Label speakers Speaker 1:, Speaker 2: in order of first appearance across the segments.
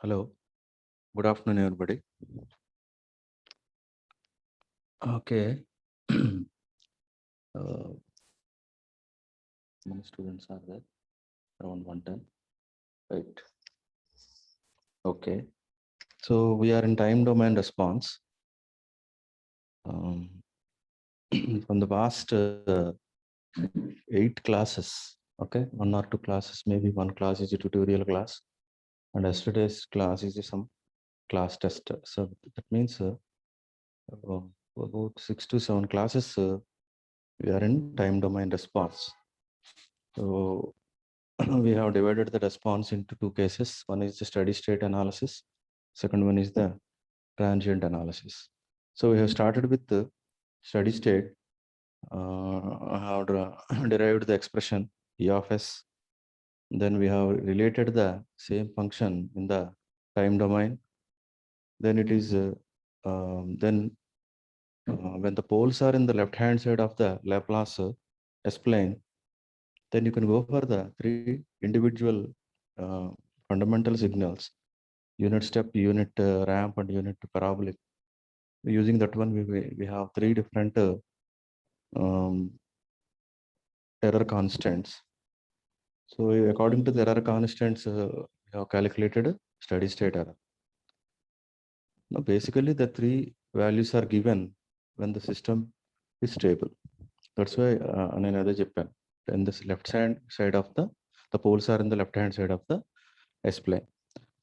Speaker 1: Hello, good afternoon, everybody. Okay. Many students are there? Around 110. Right. Okay. So we are in time domain response. From the past 8 classes, okay, 1 or 2 classes, maybe one class is a tutorial class, and yesterday's class is some class test. So that means about 6 to 7 classes we are in time domain response. So we have divided the response into 2 cases. One is the steady state analysis. Second one is the transient analysis. So we have started with the steady state. I have derived the expression E of S. Then we have related the same function in the time domain. Then it is when the poles are in the left hand side of the Laplace S plane, then you can go for the 3 individual fundamental signals: unit step, unit ramp, and unit parabolic. Using that one, we have 3 different um, error constants. So according to the error constants, we have calculated steady state error. Now, basically, the 3 values are given when the system is stable. That's why another Japan. And this left hand side of the poles are in the left hand side of the S plane.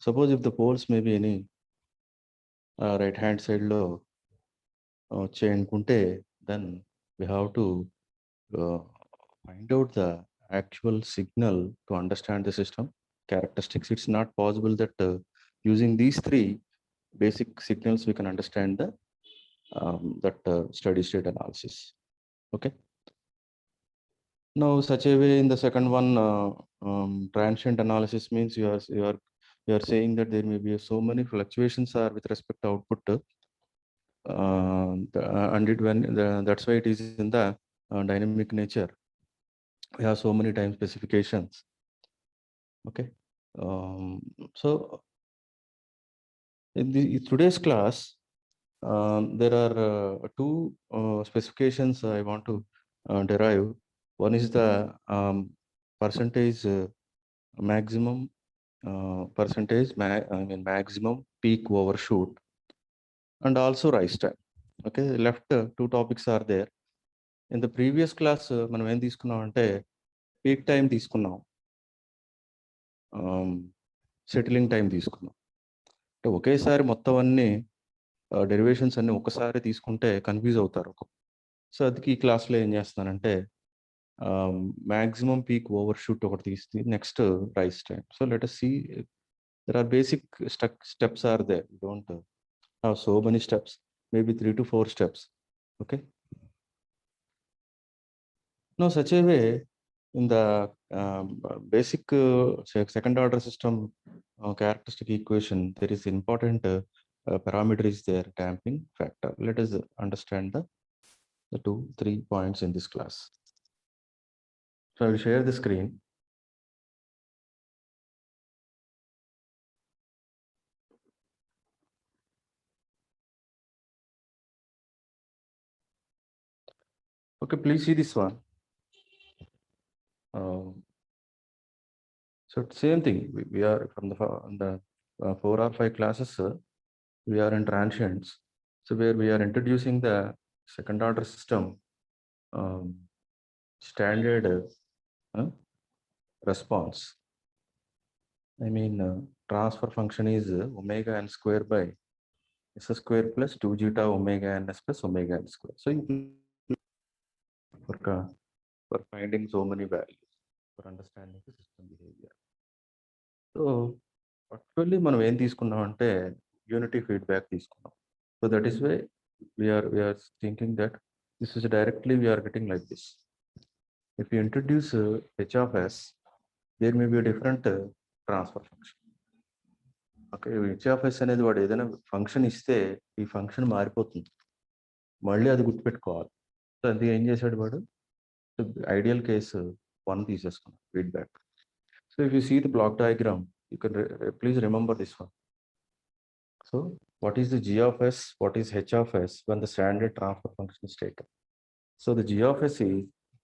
Speaker 1: Suppose if the poles may be any right hand side low chain kunte, then we have to find out the actual signal to understand the system characteristics. It's not possible that using these 3 basic signals we can understand the that steady state analysis. Okay. Now, such a way in the second one, transient analysis means you are saying that there may be so many fluctuations are with respect to output, and that's why it is in the dynamic nature. We have so many time specifications. Okay, so in today's class, there are 2 specifications I want to derive. One is the percentage maximum maximum peak overshoot, and also rise time. Okay, left 2 topics are there. In the previous class మనం ఏం తీసుకున్నాం అంటే peak time తీసుకున్నాం, settling time తీసుకున్నాం. అంటే ఒకేసారి మొత్తం అన్ని డెరివేషన్స్ అన్ని ఒకసారి తీసుకుంటే కన్ఫ్యూజ్ అవుతారు. సో అందుకే ఈ క్లాస్లో ఏం చేస్తున్నానంటే maximum peak overshoot ఒకటి తీసి next rise time. So let us see, there are basic steps are there. You don't have so many steps, maybe 3 to 4 steps. Okay, no such a way in the basic second order system characteristic equation there is important parameter is there, damping factor. Let us understand the 2-3 points in this class. So I will share the screen. Okay, please see this one. So same thing, we are from the 4 or 5 classes, we are in transients. So where we are introducing the second order system standard response. I mean transfer function is omega n square by s square plus 2 zeta omega ns plus omega n square. So you for finding so many values, for understanding the system behavior. So actually మనం ఏం తీసుకున్నాం అంటే unity feedback తీసుకున్నాం. So that is why we're thinking that this is directly we're getting like this. If you introduce H of s, there may be different transfer function. Okay, H of yes అనేది వాడు ఏదైనా function ఇస్తే ఈ function మారిపోతుంది, మళ్ళీ అది గుర్తుపెట్టుకోవాలి. So అది ఏం చేశాడు వాడు, ఐడియల్ కేసు 1 తీసేసుకున్నాం feedback. So if you see the block diagram, you can please remember this one. So what is the g of s, what is h of s when the standard transfer function is taken? So the g of s is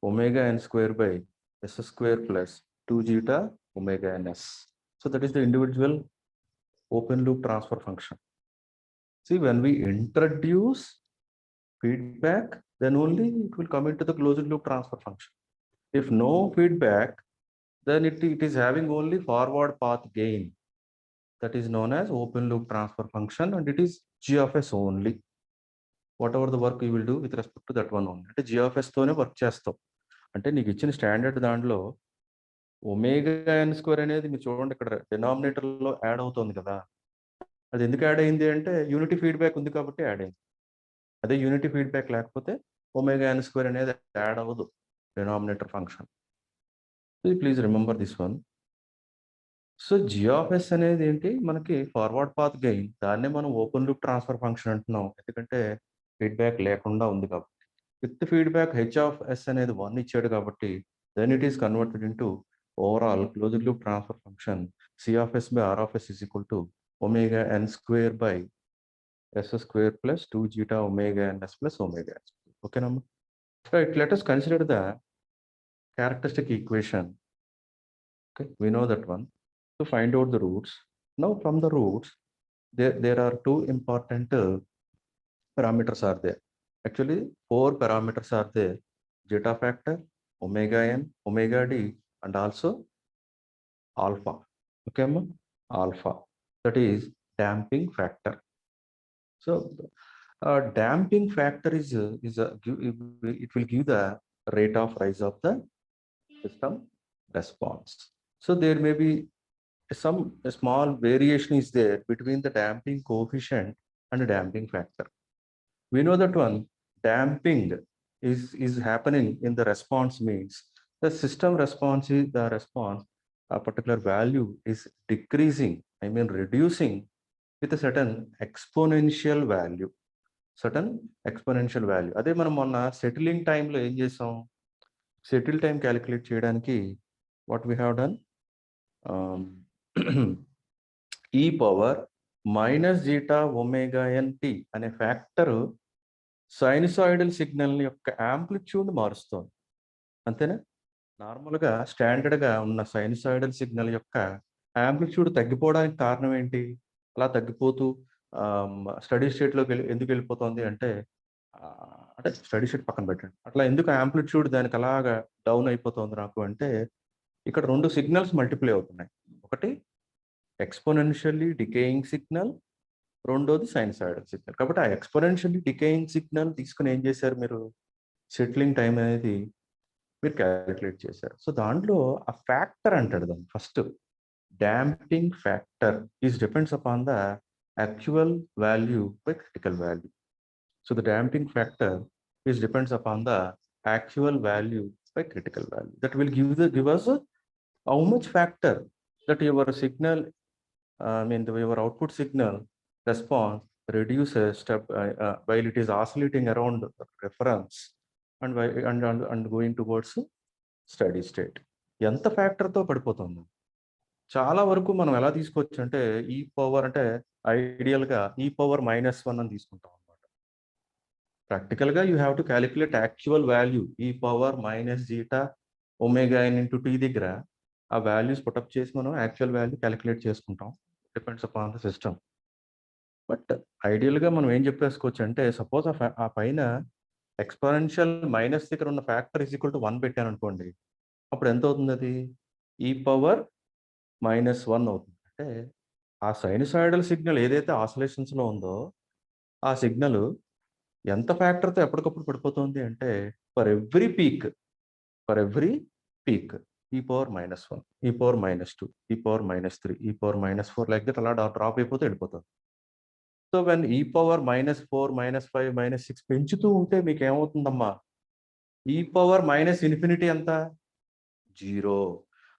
Speaker 1: omega n square by s square plus 2 zeta omega ns. So that is the individual open loop transfer function. See, when we introduce feedback, then only it will come into the closed loop transfer function. If no feedback, then it is having only forward path gain. That is known as open loop transfer function, and it is g of s only. Whatever the work you will do with respect to that one only. అంటే g of s తోనే work చేస్తాం. అంటే నీకు ఇచ్చిన standard దాంట్లో omega ఎన్ square అనేది మీరు చూడండి ఇక్కడ డినామినేటర్లో యాడ్ అవుతుంది కదా. అది ఎందుకు యాడ్ అయింది అంటే యూనిటీ ఫీడ్బ్యాక్ ఉంది కాబట్టి యాడ్ అయింది. అదే యూనిటీ ఫీడ్బ్యాక్ లేకపోతే ఒమేగా ఎన్ స్క్వేర్ అనేది యాడ్ అవ్వదు denominator function. Please remember this one. So G of yes అనేది ఏంటి, మనకి ఫార్వర్డ్ పాత్ గెయిన్, దాన్నే మనం ఓపెన్ లూప్ ట్రాన్స్ఫర్ ఫంక్షన్ అంటున్నాం, ఎందుకంటే ఫీడ్బ్యాక్ లేకుండా ఉంది కాబట్టి. With feedback H of yes అనేది 1 ఇచ్చాడు కాబట్టి then it is converted into overall closed loop transfer function C of S by R of S is equal to omega N square by S square plus 2 zeta omega NS plus omega N. ఓకేనమ్మా, right. Let us consider the characteristic equation. Okay, we know that one. To find out the roots. Now from the roots, there are 2 important parameters are there. Actually 4 parameters are there: zeta factor, omega n, omega d, and also alpha. Okay, alpha, that is damping factor. So damping factor is it will give the rate of rise of the system response. So there may be some small variation is there between the damping coefficient and the damping factor. We know that one damping is happening in the response means the system response is the response, a particular value is decreasing, I mean reducing with a certain exponential value. అదే మనం మొన్న settling టైంలో ఏం చేసాం, settle time calculate చేయడానికి what we have done, e power minus zeta omega N t అనే factor sinusoidal signal యొక్క amplitude మారుస్తుంది, అంతేనా? నార్మల్గా స్టాండర్డ్గా ఉన్న సైనుసాయిడల్ సిగ్నల్ యొక్క యాంప్లిట్యూడ్ తగ్గిపోవడానికి కారణం ఏంటి? అలా తగ్గిపోతూ స్టడీ స్టేట్లోకి ఎందుకు వెళ్ళిపోతుంది అంటే అంటే స్టడీ షీట్ పక్కన పెట్టండి. అట్లా ఎందుకు యాంప్లిట్యూడ్ దానికి అలాగా డౌన్ అయిపోతుంది నాకు అంటే, ఇక్కడ 2 సిగ్నల్స్ మల్టిప్లై అవుతున్నాయి. ఒకటి ఎక్స్‌పోనెన్షియల్లీ డికేయింగ్ సిగ్నల్, రెండోది సైనూసోయిడల్ సిగ్నల్. కాబట్టి ఆ ఎక్స్‌పోనెన్షియల్లీ డికేయింగ్ సిగ్నల్ తీసుకొని ఏం చేశారు మీరు? సెటిలింగ్ టైమ్ అనేది మీరు కాలిక్యులేట్ చేశారు. సో, దాంట్లో ఆ ఫ్యాక్టర్ అంటాడు దాన్ని first. Damping factor is depends upon the actual value by critical value. So the damping factor is depends upon the actual value by critical value. That will give us how much factor that your signal, your output signal response reduces step while it is oscillating around the reference and going towards steady state. ఎంత ఫ్యాక్టర్తో పడిపోతుంది. చాలా వరకు మనం ఎలా తీసుకోవచ్చు అంటే ఈ power అంటే ఐడియల్గా ఈ పవర్ -1 అని తీసుకుంటాం. ప్రాక్టికల్గా you have to calculate actual value e power -zeta omega n into T దగ్గర ఆ వాల్యూస్ పుటప్ చేసి మనం యాక్చువల్ వాల్యూ క్యాలిక్యులేట్ చేసుకుంటాం. Depends upon the system. But ఐడియల్గా మనం ఏం చెప్పేసుకోవచ్చు అంటే సపోజ్ ఆ పైన ఎక్స్పోనెన్షియల్ మైనస్ దగ్గర ఉన్న ఫ్యాక్టర్ ఈజ్ ఈక్వల్ టు 1 పెట్టాను అనుకోండి, అప్పుడు ఎంత అవుతుంది అది? ఈ పవర్ -1 అవుతుంది. అంటే ఆ సైనూసోయిడల్ సిగ్నల్ ఏదైతే ఆసిలేషన్స్లో ఉందో ఆ సిగ్నల్ ఎంత ఫ్యాక్టర్తో ఎప్పటికప్పుడు పడిపోతుంది అంటే ఫర్ ఎవ్రీ పీక్ ఈ పవర్ -1, ఈ పవర్ -2, ఈ పవర్ -3, ఈ పవర్ -4 లైక్ దట్ అలా డ్రాప్ అయిపోతే వెళ్ళిపోతుంది. సో వెన్ ఈ పవర్ -4, -5, -6 పెంచుతూ ఉంటే మీకు ఏమవుతుందమ్మా? ఈ పవర్ ∞ ఎంత? 0.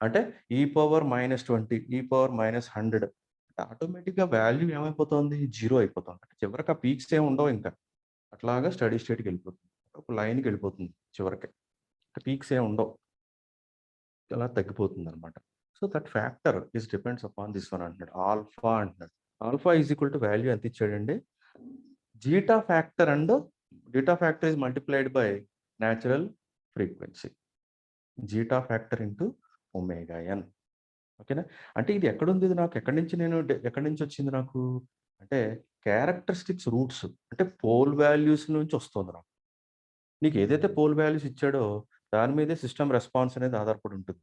Speaker 1: అంటే ఈ పవర్ -20, ఈ పవర్ -100 ఆటోమేటిక్గా వాల్యూ ఏమైపోతుంది? 0 అయిపోతుంది. అంటే చివరికి ఆ పీక్స్ ఏమి ఉండవు ఇంకా. అట్లాగా స్టడీ స్టేట్కి వెళ్ళిపోతుంది. ఒక లైన్కి వెళ్ళిపోతుంది చివరికి. పీక్స్ ఏమి ఉండవు. అలా తగ్గిపోతుంది అనమాట. So that factor is depends upon this one అంటున్నాడు. ఆల్ఫా అంటున్నాడు. Alpha is equal to value ఎంత ఇచ్చాడండి? Zeta factor is multiplied by natural frequency. Zeta factor into omega N. ఓకేనా? అంటే ఇది ఎక్కడుంది? ఇది నాకు ఎక్కడి నుంచి వచ్చింది నాకు అంటే క్యారెక్టరిస్టిక్స్ రూట్స్ అంటే పోల్ వాల్యూస్ నుంచి వస్తుంది నాకు. నీకు ఏదైతే పోల్ వాల్యూస్ ఇచ్చాడో దాని మీదే సిస్టమ్ రెస్పాన్స్ అనేది ఆధారపడి ఉంటుంది.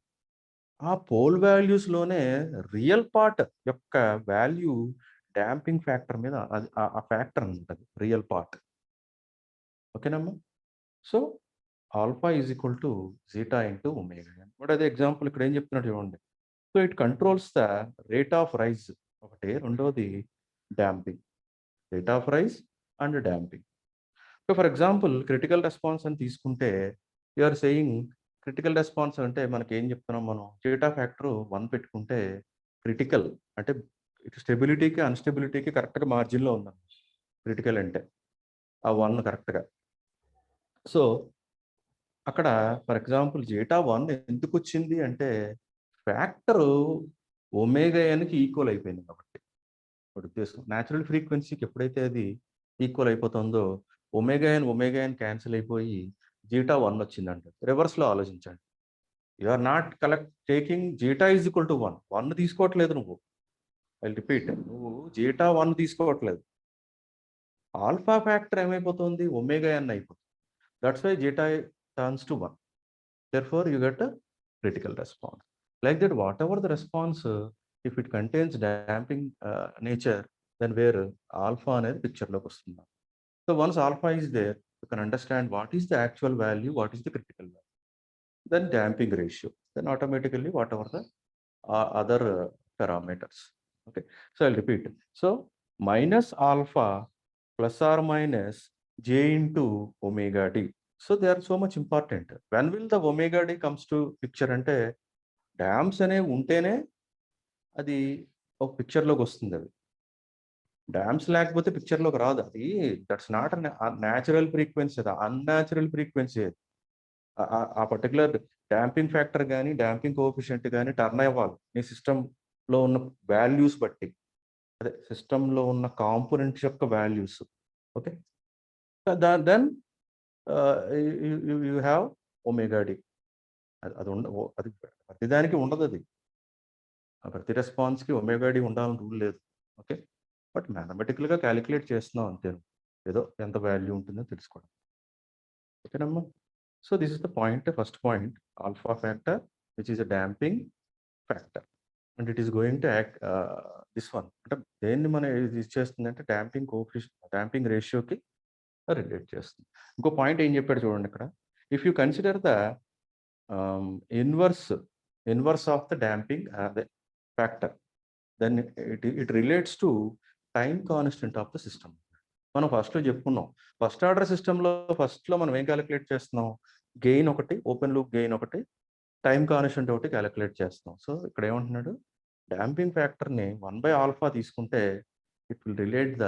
Speaker 1: ఆ పోల్ వాల్యూస్లోనే రియల్ పార్ట్ యొక్క వాల్యూ డాంపింగ్ ఫ్యాక్టర్ మీద అది ఆ ఫ్యాక్టర్ ఉంటుంది రియల్ పార్ట్. ఓకేనమ్మా? So alpha is equal to zeta into omega N. But అదే ఎగ్జాంపుల్ ఇక్కడ ఏం చెప్తున్నాడు చూడండి. So it controls the rate of rise ఒకటి, రెండోది damping. Rate of rise and damping. So for example critical response అని తీసుకుంటే you are saying critical response అంటే మనకి ఏం చెప్తున్నాం మనం? జీటా ఫ్యాక్టర్ 1 పెట్టుకుంటే క్రిటికల్ అంటే ఇటు స్టెబిలిటీకి అన్‌స్టెబిలిటీకి కరెక్ట్‌గా మార్జిన్‌లో ఉందన్నమాట. క్రిటికల్ అంటే ఆ 1 కరెక్ట్‌గా. సో అక్కడ ఫర్ ఎగ్జాంపుల్ జీటా 1 ఎందుకు వచ్చింది అంటే ఫ్యాక్టరు ఒమేగా ఎన్‌కి ఈక్వల్ అయిపోయింది కాబట్టి. వాడి ఉద్దేశం న్యాచురల్ ఫ్రీక్వెన్సీకి ఎప్పుడైతే అది ఈక్వల్ అయిపోతుందో ఒమేగా ఎన్ క్యాన్సిల్ అయిపోయి జీటా 1 వచ్చిందంట. రివర్స్‌లో ఆలోచించండి. You are not taking zeta is equal to 1. 1 తీసుకోవట్లేదు నువ్వు. I will repeat. నువ్వు జీటా 1 తీసుకోవట్లేదు. ఆల్ఫా ఫ్యాక్టర్ ఏమైపోతుంది? ఒమేగా ఎన్ అయిపోతుంది. That's why zeta turns to 1. Therefore, you get a critical response. Like that, whatever the response, if it contains damping nature, then where alpha అనేది picture లోకి వస్తుంది. So once alpha is there, you can understand what is the actual value, what is the critical value. Then damping ratio. Then automatically whatever the other parameters. Okay. So I'll repeat. So minus alpha plus or minus j into omega d. So they are so much important. When will the omega D comes to picture అంటే dams అనేవి ఉంటేనే అది ఒక పిక్చర్లోకి వస్తుంది. అది dams లేకపోతే పిక్చర్లోకి రాదు. అది దట్స్ నాట్ న్యాచురల్ ఫ్రీక్వెన్సీ, అది అన్యాచురల్ ఫ్రీక్వెన్సీ. ఆ పర్టికులర్ డాంపింగ్ ఫ్యాక్టర్ కానీ డాంపింగ్ కోఎఫిషియంట్ కానీ టర్న్ అవ్వాలి నీ సిస్టంలో ఉన్న వాల్యూస్ బట్టి. అదే సిస్టంలో ఉన్న కాంపోనెంట్స్ యొక్క values. Okay, then you have omega D. అది ప్రతిదానికి ఉండదు. అది ప్రతి రెస్పాన్స్కి ఒమేగా డి ఉండాలని రూల్ లేదు. ఓకే, బట్ మ్యాథమెటికల్గా క్యాలిక్యులేట్ చేస్తున్నాం అంతే. ఏదో ఎంత వాల్యూ ఉంటుందో తెలుసుకోవడం. ఓకేనమ్మా. So this is the point, first point, alpha factor which is a damping factor and it is going to act this one. అంటే దేన్ని మనం ఇది చేస్తుంది అంటే డాంపింగ్ కోఎఫిషియంట్, డాంపింగ్ రేషియోకి రిలేట్ చేస్తుంది. ఇంకో పాయింట్ ఏం చెప్పాడు చూడండి ఇక్కడ, if you consider the inverse of the damping అదే factor, then it relates to time constant of the system. మనం ఫస్ట్లో చెప్పుకున్నాం, ఫస్ట్ ఆర్డర్ సిస్టంలో ఫస్ట్లో మనం ఏం క్యాలిక్యులేట్ చేస్తున్నాం, గెయిన్ ఒకటి, ఓపెన్ లూప్ గెయిన్ ఒకటి, టైం కాన్స్టెంట్ ఒకటి క్యాలిక్యులేట్ చేస్తున్నాం. సో ఇక్కడ ఏమంటున్నాడు, డాంపింగ్ ఫ్యాక్టర్ని 1/α తీసుకుంటే it will relate the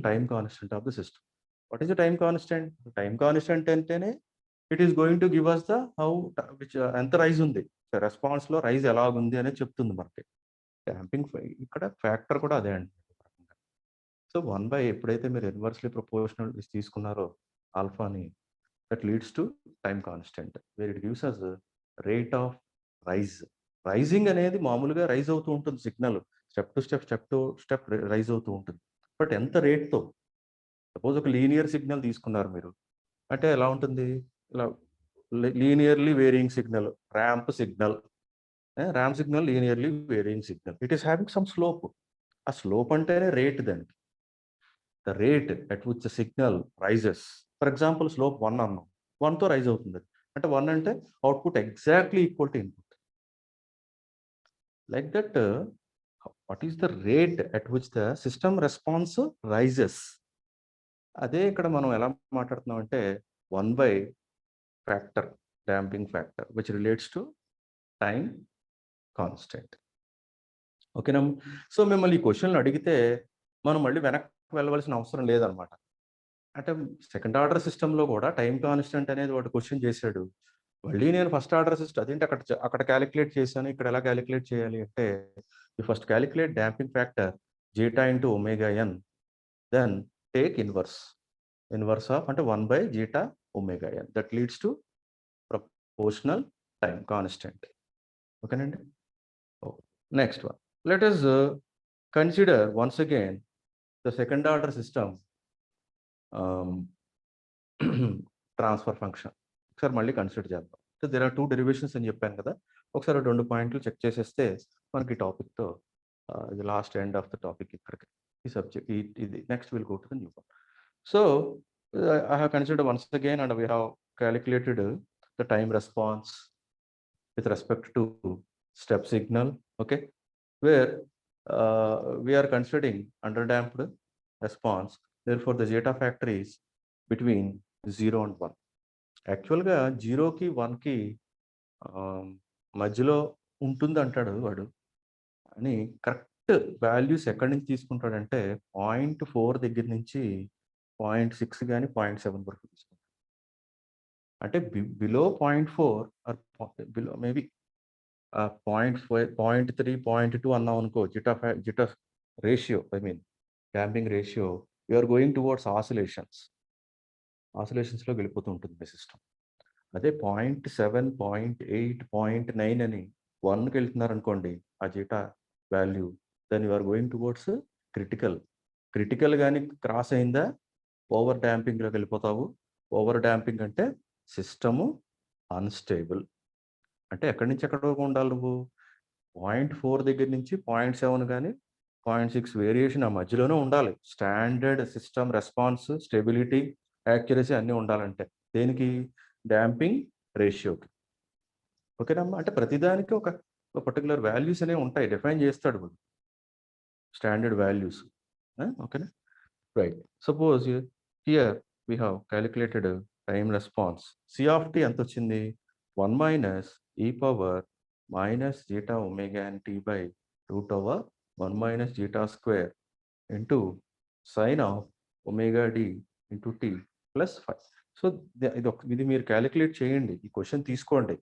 Speaker 1: time constant of the system. What is the time constant? Time constant అంటేనే it is going to give us the how which ఎంత rise ఉంది, రెస్పాన్స్లో రైజ్ ఎలాగుంది అనేది చెప్తుంది మనకి. డాంపింగ్ ఇక్కడ ఫ్యాక్టర్ కూడా అదే అండి. సో 1/, ఎప్పుడైతే మీరు ఇన్వర్స్లీ ప్రపోర్షనల్ తీసుకున్నారో ఆల్ఫాని, that leads to time constant where it gives us rate of rise. Rising అనేది మామూలుగా రైజ్ అవుతూ ఉంటుంది, signal step to step rise అవుతూ ఉంటుంది. బట్ ఎంత రేట్తో, సపోజ్ ఒక లీనియర్ సిగ్నల్ తీసుకున్నారు మీరు అంటే ఎలా ఉంటుంది, ఇలా linearly varying signal, ramp signal, linearly varying signal, it is having some slope. ఆ స్లోప్ అంటేనే రేట్ దానికి, the rate at which the signal rises. For example slope 1 అన్నాం, 1తో రైజ్ అవుతుంది అంటే 1 అంటే output exactly equal to input. Like that what is the rate at which the system response rises. అదే ఇక్కడ మనం ఎలా మాట్లాడుతున్నాం అంటే 1/, factor, damping factor which relates to time constant. ఓకేనా. సో మిమ్మల్ని ఈ క్వశ్చన్లు అడిగితే మనం మళ్ళీ వెనక్కి వెళ్ళవలసిన అవసరం లేదనమాట. అంటే సెకండ్ ఆర్డర్ సిస్టంలో కూడా టైం కాన్స్టెంట్ అనేది వాడు క్వశ్చన్ చేశాడు, మళ్ళీ నేను ఫస్ట్ ఆర్డర్ సిస్టమ్ అదేంటి అక్కడ క్యాలిక్యులేట్ చేశాను, ఇక్కడ ఎలా క్యాలిక్యులేట్ చేయాలి అంటే, you first calculate damping factor zeta into omega N, then take inverse of అంటే 1/ζ omega N, that leads to proportional time constant. ఓకేనండి. Next one, let us consider once again the second order system transfer function. ఒకసారి మళ్ళీ consider చేద్దాం. So there are 2 derivations అని చెప్పాను కదా, ఒకసారి 2 పాయింట్లు చెక్ చేసేస్తే మనకి టాపిక్తో ఇది last end of the topic. ఇక్కడికి ఈ సబ్జెక్ట్ ఇది next will go to the new one. So I have considered once again and we have calculated the time response with respect to step signal, okay, where we are considering underdamped response, therefore the zeta factor is between 0 and 1. యాక్చువల్గా 0కి 1కి మధ్యలో ఉంటుంది అంటాడు వాడు, అని correct values ఎక్కడి నుంచి తీసుకుంటాడంటే 0.4 దగ్గర నుంచి 0.6 కానీ 0.7 వరకు తీసుకుంటాడు. అంటే బిలో 0.4 ఆర్ బిలో మేబీ 0.5, 0.3, 0.2 అన్నాం అనుకో, zeta ratio, I mean damping ratio, you are going towards ఆసిలేషన్స్లో వెళ్ళిపోతూ ఉంటుంది మీ సిస్టమ్. అదే 0.7, 0.8, 0.9 అని 1కి వెళ్తున్నారు అనుకోండి ఆ zeta value, then you are going towards critical కానీ క్రాస్ అయిందా ఓవర్ డాంపింగ్లోకి వెళ్ళిపోతావు. ఓవర్ డాంపింగ్ అంటే సిస్టము అన్స్టేబుల్. అంటే ఎక్కడి నుంచి ఎక్కడ వరకు ఉండాలి నువ్వు, 0.4 దగ్గర నుంచి 0.7 కానీ 0.6 వేరియేషన్ ఆ మధ్యలోనే ఉండాలి. Standard system response, stability, accuracy అన్నీ ఉండాలంటే దేనికి, డాంపింగ్ రేషియోకి. ఓకేనమ్మా. అంటే ప్రతిదానికి ఒక పర్టికులర్ వాల్యూస్ అనేవి ఉంటాయి, డిఫైన్ చేస్తాడు వాడు స్టాండర్డ్ వాల్యూస్. ఓకేనా, right. Suppose here we have calculated time response. C of T ఎంత వచ్చింది, 1 minus e power minus zeta omega N T by root over 1 minus zeta square into sine of omega D into T plus 5. So ఇది మీరు calculate చేయండి, ఈ question తీసుకోండి.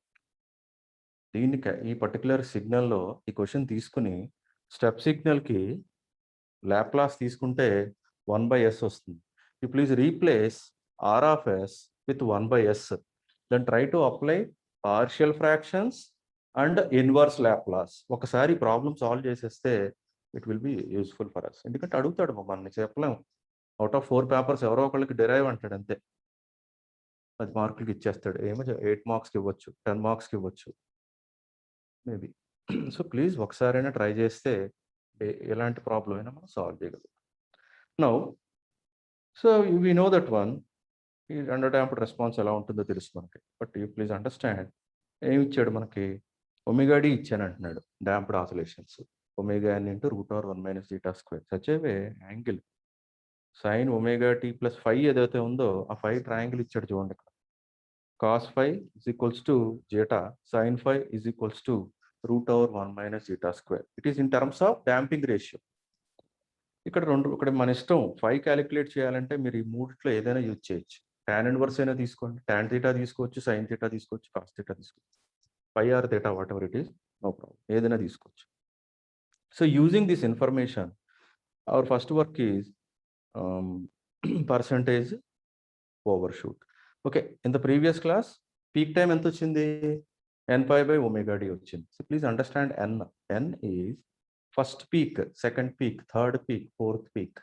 Speaker 1: దీన్ని ఈ particular సిగ్నల్లో ఈ క్వశ్చన్ తీసుకుని స్టెప్ సిగ్నల్కి లాప్లాస్ తీసుకుంటే 1/s వస్తుంది. You please replace r of s with 1/s. Then try to apply partial fractions and inverse Laplace. ఒకసారి ప్రాబ్లమ్ సాల్వ్ చేసేస్తే it will be useful for us. ఎందుకంటే అడుగుతాడు మనల్ని, చెప్పలేము. అవుట్ ఆఫ్ 4 పేపర్స్ ఎవరో ఒకళ్ళకి డెరైవ్ అంటాడు అంతే. 10 మార్కులకి ఇచ్చేస్తాడు. ఏమో 8 మార్క్స్‌కి ఇవ్వచ్చు, 10 మార్క్స్‌కి ఇవ్వచ్చు మేబీ. సో ప్లీజ్ ఒకసారైనా ట్రై చేస్తే ఎలాంటి ప్రాబ్లమ్ అయినా మనం సాల్వ్ చేయగలుగుతాం. Now so we know that one, ఈ అండర్ డాంప్డ్ రెస్పాన్స్ ఎలా ఉంటుందో తెలుసు మనకి. బట్ యూ ప్లీజ్ అండర్స్టాండ్, ఏమి ఇచ్చాడు మనకి, ఒమేగా డి ఇచ్చాను అంటున్నాడు, damped oscillations. Omega N into root over 1 minus zeta square. Such a way angle sine omega T plus 5 ఏదైతే ఉందో ఆ 5 ట్రయాంగిల్ ఇచ్చాడు చూడండి ఇక్కడ. Cos 5 is equals to zeta, sine 5 is equals to root over 1 minus zeta square. It is in terms of damping ratio. ఇక్కడ మన ఇష్టం 5 calculate చేయాలంటే మీరు ఈ మూడిట్లో ఏదైనా యూజ్ చేయొచ్చు. tan ఇన్వర్స్ అయినా తీసుకోండి, tan థీటా తీసుకోవచ్చు, sin థీటా తీసుకోవచ్చు, cos థీటా తీసుకోవచ్చు, pi or theta whatever it is, no problem, ఏదైనా తీసుకోవచ్చు. So using this information our first work is percentage overshoot. Okay, in the previous class peak time ఎంత వచ్చింది, n5 by omega d వచ్చింది. So please understand n is first peak, second peak, third peak, fourth peak.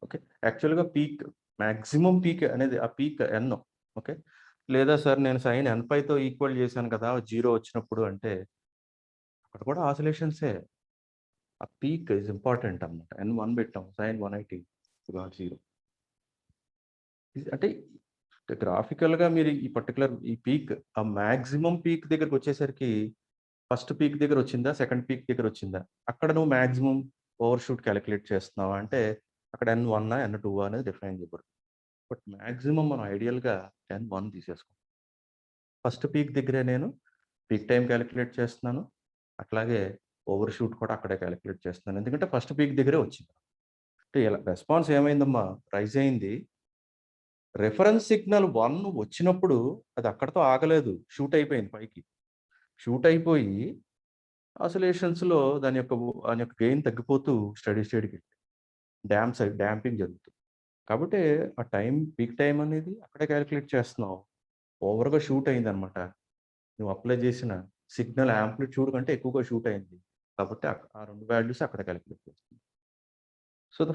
Speaker 1: Okay, యాక్చువల్గా peak maximum peak అనేది ఆ peak N. Okay, లేదా sir నేను sign n5తో equal చేశాను కదా 0 వచ్చినప్పుడు అంటే, అక్కడ కూడా ఆసిలేషన్సే. ఆ పీక్ ఇస్ ఇంపార్టెంట్ అన్నమాట. n1 పెట్టాం, సైన్ 180 0. అంటే గ్రాఫికల్గా మీరు ఈ పర్టికులర్ ఈ పీక్, ఆ మ్యాక్సిమం పీక్ దగ్గరకు వచ్చేసరికి ఫస్ట్ పీక్ దగ్గర వచ్చిందా, సెకండ్ పీక్ దగ్గర వచ్చిందా, అక్కడ నువ్వు మ్యాక్సిమం ఓవర్షూట్ క్యాలిక్యులేట్ చేస్తున్నావా అంటే అక్కడ n1 n2 అనేది డిఫైన్ చేయబడుతుంది. బట్ మ్యాక్సిమం మనం ఐడియల్గా n1 తీసేసుకోం. ఫస్ట్ పీక్ దగ్గరే నేను పీక్ టైం క్యాలిక్యులేట్ చేస్తున్నాను, అట్లాగే ఓవర్షూట్ కూడా అక్కడే క్యాలిక్యులేట్ చేస్తున్నాను, ఎందుకంటే ఫస్ట్ పీక్ దగ్గరే వచ్చింది. అంటే ఇలా రెస్పాన్స్ ఏమైందమ్మా, రైజ్ అయింది. రెఫరెన్స్ సిగ్నల్ 1 వచ్చినప్పుడు అది అక్కడతో ఆగలేదు, షూట్ అయిపోయింది పైకి. షూట్ అయిపోయి ఆసిలేషన్స్లో దాని యొక్క గెయిన్ తగ్గిపోతూ స్టడీ స్టేట్కి డాంపింగ్ జరుగుతుంది. కాబట్టి ఆ టైం, పీక్ టైం అనేది అక్కడే క్యాలిక్యులేట్ చేస్తున్నావు. ఓవర్గా షూట్ అయింది అనమాట, నువ్వు అప్లై చేసిన సిగ్నల్ యాంప్లిట్యూడ్ కంటే ఎక్కువగా షూట్ అయింది, కాబట్టి ఆ రెండు వాల్యూస్ అక్కడ క్యాలిక్యులేట్ చేస్తుంది. So the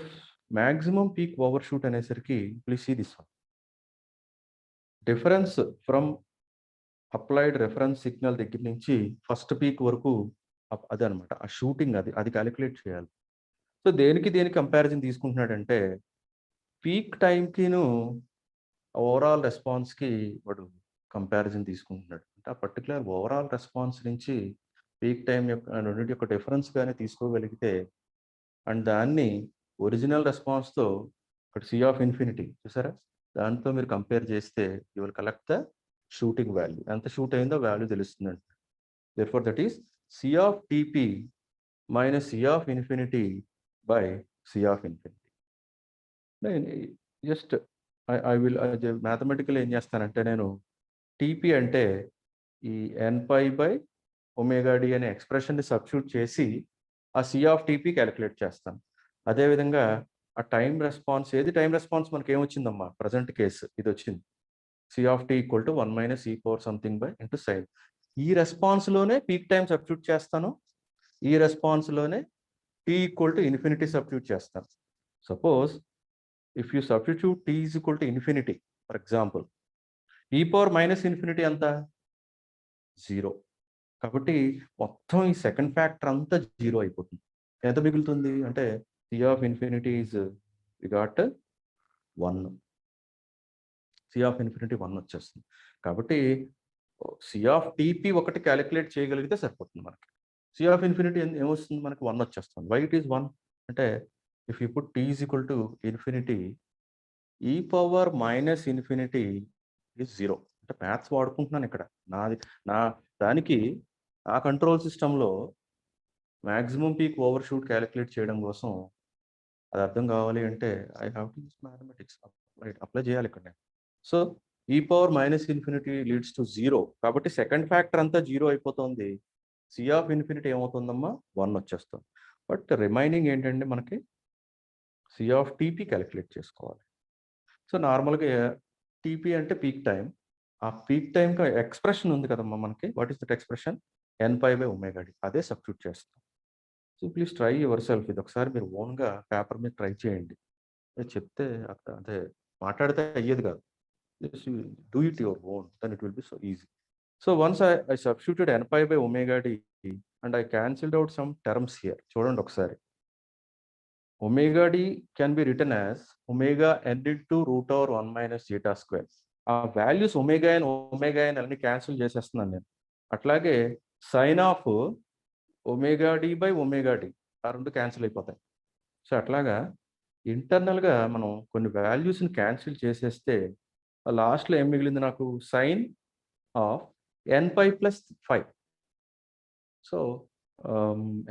Speaker 1: maximum peak overshoot అనేసరికి please see this one, difference from applied reference signal దగ్గర నుంచి ఫస్ట్ పీక్ వరకు అది అనమాట ఆ షూటింగ్, అది క్యాలిక్యులేట్ చేయాలి. సో దేనికి కంపారిజన్ తీసుకుంటున్నాడంటే పీక్ టైంకిను ఓవరాల్ రెస్పాన్స్కి వాడు కంపారిజన్ తీసుకుంటున్నాడు. అంటే ఆ పర్టికులర్ ఓవరాల్ రెస్పాన్స్ నుంచి పీక్ టైం యొక్క రెండింటి యొక్క డిఫరెన్స్ కానీ తీసుకోగలిగితే, అండ్ దాన్ని ఒరిజినల్ రెస్పాన్స్తో ఇక్కడ సి ఆఫ్ ఇన్ఫినిటీ చూసారా, దాంతో మీరు కంపేర్ చేస్తే you will collect the shooting value, ఎంత షూట్ అయిందో వాల్యూ తెలుస్తుందండి. therefore that is C of TP minus C of infinity by C of infinity. Just I will mathematical ఏం చేస్తానంటే, నేను టీపీ అంటే ఈ n5 బై ఒమేగా డి అనే ఎక్స్ప్రెషన్ని substitute చేసి ఆ సి ఆఫ్ టీపీ క్యాలిక్యులేట్ చేస్తాను. అదేవిధంగా ఆ టైం రెస్పాన్స్, ఏది టైం రెస్పాన్స్ మనకి ఏమొచ్చిందమ్మా, ప్రజెంట్ కేసు ఇది వచ్చింది, C of T equal to 1 minus e power something by into sine. ఈ రెస్పాన్స్లోనే పీక్ టైం సబ్స్టిట్యూట్ చేస్తాను, ఈ రెస్పాన్స్లోనే T equal to infinity substitute చేస్తాను. Suppose if you substitute T is equal to infinity, for example e power minus infinity ఎంత, 0. కాబట్టి మొత్తం ఈ సెకండ్ ఫ్యాక్టర్ అంతా 0 అయిపోతుంది. ఎంత మిగులుతుంది అంటే C of infinity is we got 1, C of infinity 1 వచ్చేస్తుంది. కాబట్టి సి ఆఫ్ టీపీ ఒకటి క్యాలిక్యులేట్ చేయగలిగితే సరిపోతుంది మనకి. సి ఆఫ్ ఇన్ఫినిటీ ఏమొస్తుంది మనకి, 1 వచ్చేస్తుంది. వై ఇట్ ఈస్ 1 అంటే if you put T is equal to infinity, e power minus infinity is 0. అంటే మ్యాథ్స్ వాడుకుంటున్నాను ఇక్కడ, నా దానికి ఆ కంట్రోల్ సిస్టంలో maximum peak overshoot calculate చేయడం కోసం అది అర్థం కావాలి అంటే I have to use mathematics, apply చేయాలి ఇక్కడ నేను. సో ఈ power minus infinity leads to 0, కాబట్టి సెకండ్ ఫ్యాక్టర్ అంతా 0 అయిపోతుంది. సి ఆఫ్ ఇన్ఫినిటీ ఏమవుతుందమ్మా, 1 వచ్చేస్తుంది. బట్ రిమైనింగ్ ఏంటంటే మనకి సి ఆఫ్ టీపీ క్యాలిక్యులేట్ చేసుకోవాలి. సో నార్మల్గా టీపీ అంటే పీక్ టైం, ఆ పీక్ టైంకి ఎక్స్ప్రెషన్ ఉంది కదమ్మా మనకి, what is that expression, n5 by omega D, అదే సబ్స్టిట్యూట్ చేస్తాం. So please try yourself. ఇది ఒకసారి మీరు ఓన్గా పేపర్ మీద ట్రై చేయండి. చెప్తే అదే మాట్లాడితే అయ్యేది కాదు. Do it your own, then it will be so easy. So once I substituted n pi by omega D and I cancelled out some terms here. చూడండి ఒకసారి. Omega D can be written as omega N into root over 1 minus zeta square. ఆ values omega N అన్ని cancel చేసేస్తున్నాను నేను. అట్లాగే sine of omega D by omega D ఆ రెండు cancel అయిపోతాయి. సో అట్లాగా ఇంటర్నల్గా మనం కొన్ని వాల్యూస్ని క్యాన్సిల్ చేసేస్తే లాస్ట్లో ఏం మిగిలింది నాకు? సైన్ ఆఫ్ ఎన్5 ప్లస్ 5. సో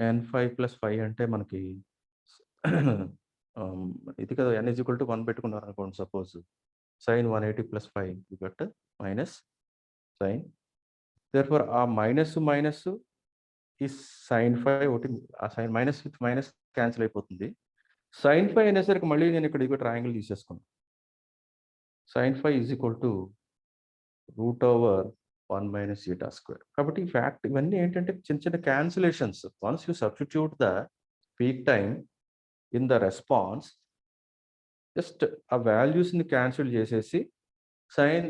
Speaker 1: ఎన్5 ప్లస్ 5 అంటే మనకి ఇది కదా, ఎన్ ఈజ్ ఈక్వల్ టు 1 పెట్టుకున్నారు అనుకోండి. Suppose sine 180 plus 5 you got minus sine. Therefore ఆ మైనస్ మైనస్ ఈ సైన్ 5 ఒకటి, ఆ sine minus with minus cancel అయిపోతుంది. సైన్ 5 అనేసరికి మళ్ళీ నేను ఇక్కడ ఇక ట్రయాంగిల్ తీసేసుకున్నాను. Sine 5 is equal to root over 1 minus zeta square. కాబట్టి ఈ ఫ్యాక్ట్ ఇవన్నీ ఏంటంటే చిన్న చిన్న cancellations. Once you substitute the peak time in the response, just ఆ వాల్యూస్ని క్యాన్సిల్ చేసేసి సైన్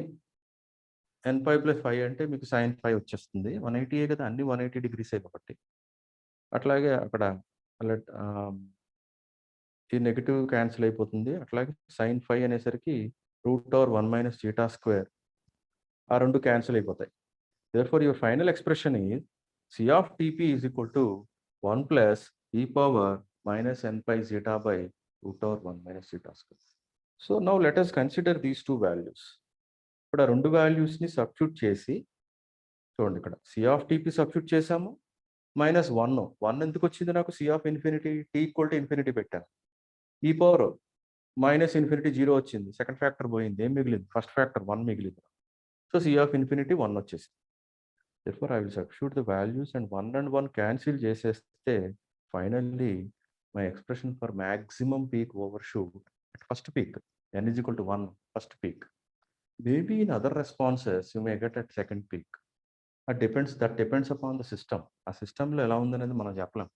Speaker 1: ఎన్5 ప్లస్ 5 అంటే మీకు సైన్ 5 వచ్చేస్తుంది. 180 కదా, అన్ని 180 డిగ్రీసే కాబట్టి. అట్లాగే అక్కడ ఈ నెగిటివ్ క్యాన్సిల్ అయిపోతుంది. అట్లాగే సైన్ 5 అనేసరికి route over 1 minus zeta square, ఆ రెండు క్యాన్సిల్ అయిపోతాయి. Therefore, your final expression is C of Tp is equal to 1 plus e power minus n pi zeta by root over 1 minus zeta square. So now let us consider these two values. ఇప్పుడు ఆ రెండు వాల్యూస్ని substitute చేసి చూడండి, ఇక్కడ C of Tp substitute చేసాము, minus 1 ఎందుకు వచ్చింది నాకు? C of infinity t equal to infinity పెట్టాను. ఈ పవర్ మైనస్ ఇన్ఫినిటీ 0 వచ్చింది, సెకండ్ ఫ్యాక్టర్ పోయింది, ఏం మిగిలింది? ఫస్ట్ ఫ్యాక్టర్ 1 మిగిలింది. సో C of infinity 1 వచ్చేసింది. Therefore, I will substitute the values and 1 cancel చేసేస్తే finally my expression for maximum peak overshoot at first peak n is equal to 1 first peak. Maybe in other responses you may get at second peak. That depends upon the system. ఆ సిస్టంలో ఎలా ఉందనేది మనం చెప్పలేం.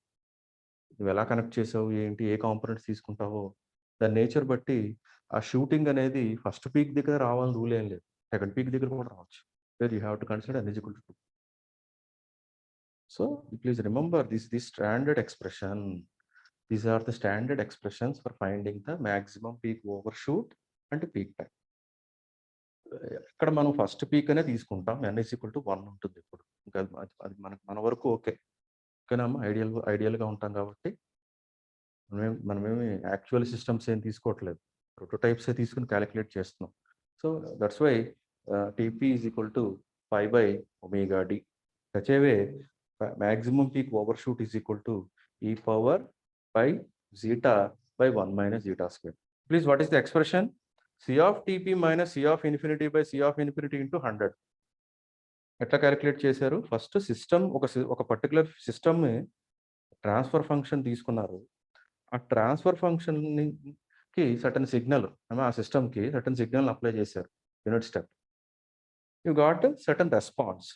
Speaker 1: నువ్వు ఎలా connect చేసావు, ఏంటి, ఏ కాంపోనెంట్స్ తీసుకుంటావో దాని నేచర్ బట్టి ఆ షూటింగ్ అనేది ఫస్ట్ పీక్ దగ్గర రావాలని రూల్ ఏం లేదు, సెకండ్ పీక్ దగ్గర కూడా రావచ్చు. You have to consider n is equal to 2. So please remember this standard expression. These are the standard expressions for finding the maximum peak overshoot and peak time. ఇక్కడ మనం first peak అనే తీసుకుంటాం, n is equal to 1 ఉంటుంది ఇప్పుడు. ఇంకా అది మన వరకు ఓకే, ఓకేనమ్మా, ఐడియల్గా ఉంటాం కాబట్టి మనమేమి యాక్చువల్ సిస్టమ్స్ ఏం తీసుకోవట్లేదు, ప్రోటోటైప్స్ తీసుకుని క్యాలిక్యులేట్ చేస్తున్నాం. So that's why TP is equal to 5 by omega d. Such a way, maximum peak overshoot is equal to e power by zeta by 1 minus zeta square. Please, what is the expression? C of Tp minus C of infinity by C of infinity into 100. ఎట్లా calculate చేశారు? First system ఒక particular system transfer function తీసుకున్నారు. ఆ transfer ఫంక్షన్కి certain signal, ఆ సిస్టమ్కి certain signal apply చేశారు, unit step. You got certain response.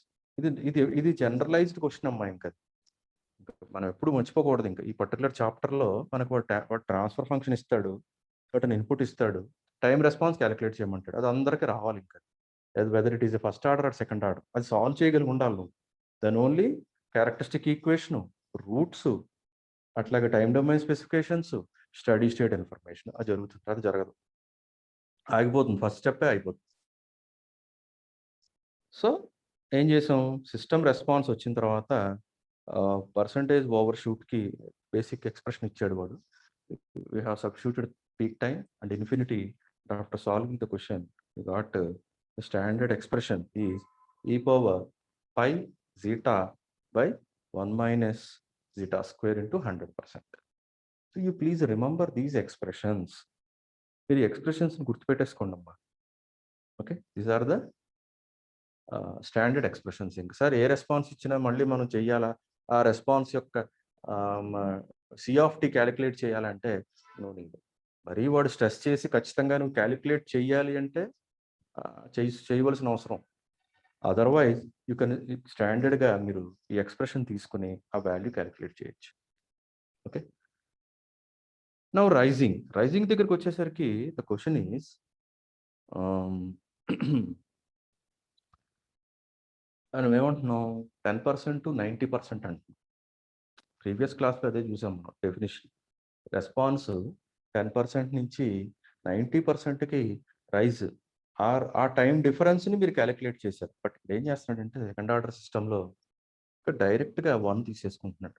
Speaker 1: ఇది జనరలైజ్డ్ క్వశ్చన్ అమ్మా. ఇంకా మనం ఎప్పుడు మర్చిపోకూడదు. ఇంకా ఈ పర్టికులర్ చాప్టర్లో మనకు వాడు ట్రాన్స్ఫర్ ఫంక్షన్ ఇస్తాడు, సర్టన్ ఇన్పుట్ ఇస్తాడు, టైం రెస్పాన్స్ క్యాలిక్యులేట్ చేయమంటాడు. అది అందరికీ రావాలి. ఇంకా whether it is a first order or second order, అది సాల్వ్ చేయగలిగి ఉండాలి నువ్వు. Then only characteristic equation, roots, అట్లాగే time domain specifications, steady state information, అది జరుగుతుంది. అది జరగదు, ఆగిపోతుంది, ఫస్ట్ స్టెప్పే అయిపోతుంది. సో ఏం చేసాం? సిస్టమ్ రెస్పాన్స్ వచ్చిన తర్వాత పర్సంటేజ్ ఓవర్ షూట్కి బేసిక్ ఎక్స్ప్రెషన్ ఇచ్చాడు వాడు. We have substituted peak time and infinity. After solving the question we got the standard expression is e power pi zeta by 1 minus zeta square into 100%. So you please remember these expressions. మీరు expressions గుర్తుపెట్టేసుకోండి అమ్మా. Okay, these are the standard expressions. ఇంకా sir ఏ response ఇచ్చినా మళ్ళీ మనం చెయ్యాలా, ఆ రెస్పాన్స్ యొక్క సి ఆఫ్ టీ క్యాలిక్యులేట్ చేయాలంటే నువ్వు మరీ వాడు స్ట్రెస్ చేసి ఖచ్చితంగా నువ్వు క్యాలిక్యులేట్ చేయాలి అంటే చేయవలసిన అవసరం. అదర్వైజ్ యూ కెన్ స్టాండర్డ్గా మీరు ఈ ఎక్స్ప్రెషన్ తీసుకుని ఆ వాల్యూ క్యాలిక్యులేట్ చేయొచ్చు. Okay. Now rising దగ్గరికి వచ్చేసరికి the question is మనం ఏమంటున్నాం 10% to 90% అంటున్నాం. ప్రీవియస్ క్లాస్లో అదే చూసాం మనం డెఫినేషన్. రెస్పాన్స్ 10% నుంచి 90%కి రైజ్ ఆ టైం డిఫరెన్స్ని మీరు క్యాలిక్యులేట్ చేశారు. బట్ ఏం చేస్తున్నాడంటే సెకండ్ ఆర్డర్ సిస్టంలో డైరెక్ట్గా 1 తీసేసుకుంటున్నాడు.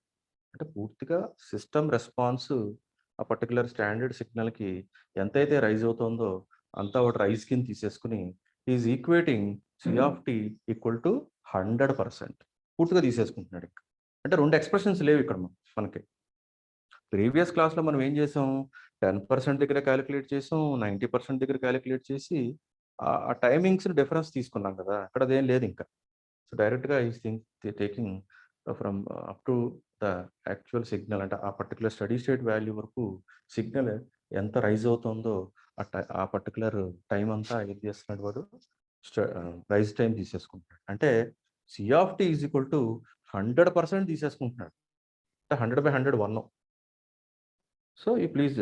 Speaker 1: అంటే పూర్తిగా సిస్టమ్ రెస్పాన్స్ ఆ పర్టికులర్ స్టాండర్డ్ సిగ్నల్కి ఎంతైతే రైజ్ అవుతుందో అంతా ఒకటి రైజ్ కింద తీసేసుకుని is equating C equal to 100% పూర్తిగా తీసేసుకుంటున్నాడు. అంటే 2 ఎక్స్ప్రెషన్స్ లేవు ఇక్కడ మనకి. ప్రీవియస్ క్లాస్లో మనం ఏం చేసాం, 10% దగ్గర క్యాలిక్యులేట్ చేసాం, 90% దగ్గర క్యాలిక్యులేట్ చేసి ఆ టైమింగ్స్ డిఫరెన్స్ తీసుకున్నాం కదా, అక్కడ అదేం లేదు ఇంకా. సో డైరెక్ట్గా ఈ thing taking from up to the actual signal, అంటే ఆ పర్టికులర్ స్టడీ స్టేట్ వాల్యూ వరకు సిగ్నల్ ఎంత రైజ్ అవుతుందో ఆ పర్టికులర్ టైం అంతా ఏది చేస్తున్నాడు వాడు, రైజ్ టైం తీసేసుకుంటున్నాడు. అంటే సి ఈజ్ ఈక్వల్ టు 100% తీసేసుకుంటున్నాడు. అంటే 100/100 1. సో ఈ please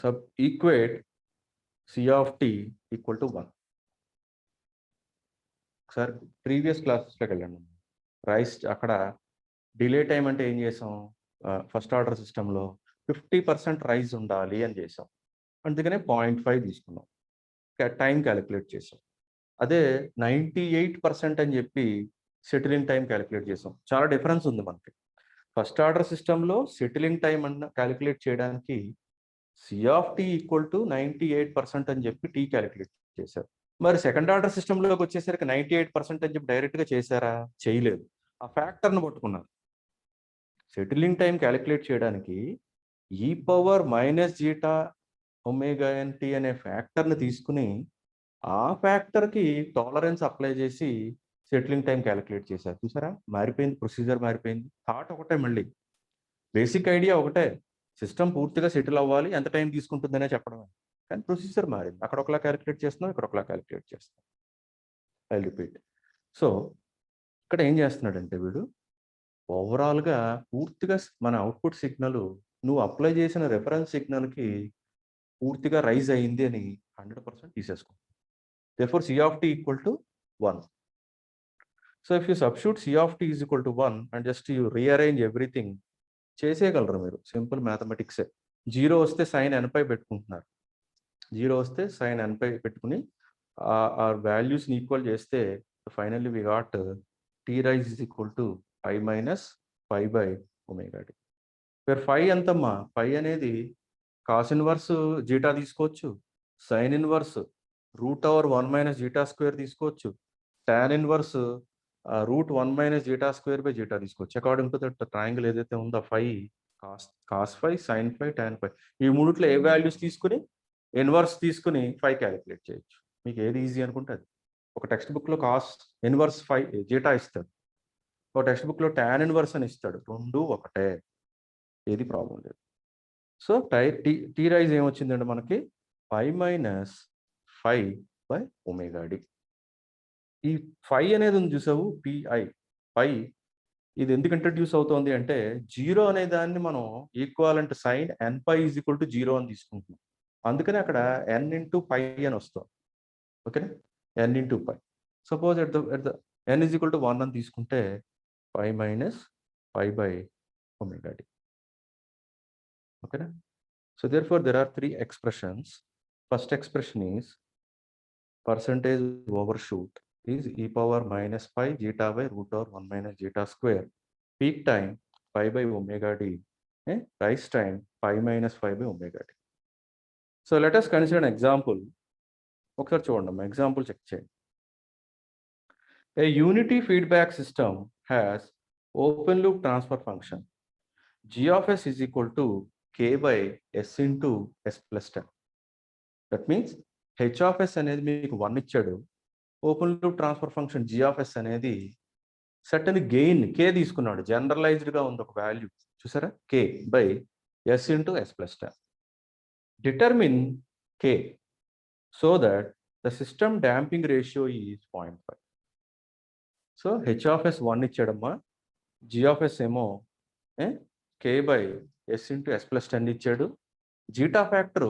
Speaker 1: sub equate C equal to 1. ఒకసారి ప్రీవియస్ క్లాసెస్లోకి వెళ్ళండి. రైస్ అక్కడ డిలే టైం అంటే ఏం చేసాం, ఫస్ట్ ఆర్డర్ సిస్టంలో 50% రైజ్ ఉండాలి అని చేసాం. అందుకనే 0.5 తీసుకున్నాం, టైం క్యాలిక్యులేట్ చేసాం. అదే 98% అని చెప్పి సెటిలింగ్ టైం క్యాలిక్యులేట్ చేసాం. చాలా డిఫరెన్స్ ఉంది మనకి. ఫస్ట్ ఆర్డర్ సిస్టంలో సెటిలింగ్ టైం అన్న క్యాలిక్యులేట్ చేయడానికి సి ఈక్వల్ టు 98% అని చెప్పి టీ క్యాలిక్యులేట్ చేశారు. మరి సెకండ్ ఆర్డర్ సిస్టంలోకి వచ్చేసరికి 98% అని చెప్పి డైరెక్ట్గా చేశారా? చేయలేదు. ఆ ఫ్యాక్టర్ను పట్టుకున్నారు. సెటిలింగ్ టైం క్యాలిక్యులేట్ చేయడానికి e⁻−ζ⍵nt అనే ఫ్యాక్టర్ని తీసుకుని ఆ ఫ్యాక్టర్కి టాలరెన్స్ అప్లై చేసి సెటిలింగ్ టైం క్యాలిక్యులేట్ చేశారు. చూసారా, మారిపోయింది, ప్రొసీజర్ మారిపోయింది. థాట్ ఒకటే, మళ్ళీ బేసిక్ ఐడియా ఒకటే, సిస్టమ్ పూర్తిగా సెటిల్ అవ్వాలి, ఎంత టైం తీసుకుంటుందనే చెప్పడమే. కానీ ప్రొసీజర్ మారింది. అక్కడ ఒకలా క్యాలిక్యులేట్ చేస్తున్నాం, ఇక్కడ ఒకలా క్యాలిక్యులేట్ చేస్తున్నాం. I repeat. సో ఇక్కడ ఏం చేస్తున్నాడంటే వీడు ఓవరాల్గా పూర్తిగా మన అవుట్పుట్ సిగ్నల్ నువ్వు అప్లై చేసిన రెఫరెన్స్ సిగ్నల్కి పూర్తిగా రైజ్ అయ్యింది అని 100% తీసేసుకుంటాం. therefore C equal to 1. So if you substitute C is equal to 1 and just you rearrange everything, చేసేయగలరు మీరు. సింపుల్ మ్యాథమెటిక్సే. 0 వస్తే సైన్ n పై పెట్టుకుంటున్నారు. 0 వస్తే సైన్ n పై పెట్టుకుని ఆ వాల్యూస్ని ఈక్వల్ చేస్తే finally we got T rise is equal to π-π/ω. Where phi ఎంతమ్మా, పై అనేది కాస్ ఇన్వర్స్ జీటా తీసుకోవచ్చు, సైన్ ఇన్వర్స్ √1 - ζ² తీసుకోవచ్చు, టాన్ ఇన్వర్స్ √1 - తీసుకోవచ్చు. అకార్డింగ్ టు దట్ ట్రయాంగిల్ ఏదైతే ఉందో ఫై, కాస్ φ, సైన్ φ, టాన్ φ, ఈ మూడిట్లో ఏ వాల్యూస్ తీసుకుని ఇన్వర్స్ తీసుకుని ఫై క్యాలిక్యులేట్ చేయొచ్చు. మీకు ఏది ఈజీ అనుకుంటే అది. ఒక టెక్స్ట్ బుక్లో కాస్ ఇన్వర్స్ జీటా ఇస్తాడు, ఒక టెక్స్ట్ బుక్లో టాన్ ఇన్వర్స్ అని ఇస్తాడు. రెండు ఒకటే, ఏది ప్రాబ్లం లేదు. సో టీ రైజ్ ఏమొచ్చిందండి మనకి, π-5/ω. ఈ ఫై అనేది ఉంది చూసావు, పై ఇది ఎందుకు ఇంట్రడ్యూస్ అవుతోంది అంటే 0 అనే దాన్ని మనం equivalent sine nπ is equal to 0 అని తీసుకుంటున్నాం. అందుకని అక్కడ n×π అని వస్తుంది. ఓకేనా, n×π. Suppose at the n is equal to 1 అని తీసుకుంటే π-π/ω. ఓకేనా. So therefore there are 3 expressions. First expression is percentage overshoot is e⁻−π/√1 - peak time π/ω_d, rise time π-5/ω_d. So let us consider an example. ఒకసారి చూడండి, example check చేయండి. A unity feedback system has open loop transfer function g(s) is equal to k/s into s plus 10. That means h(s) అనేది మీకు 1 ఇచ్చాడు, open loop transfer function g(s) అనేది certain gain k తీసుకున్నాడు, జనరలైజ్డ్గా ఉంది ఒక వాల్యూ, చూసారా, k/s into s plus 10. Determine k so that the system damping ratio is 0.5. So h(s) 1 ఇచ్చాడమ్మా, g(s) ఏమో k/s yes into S plus 10 ఇచ్చాడు. జీటా ఫ్యాక్టర్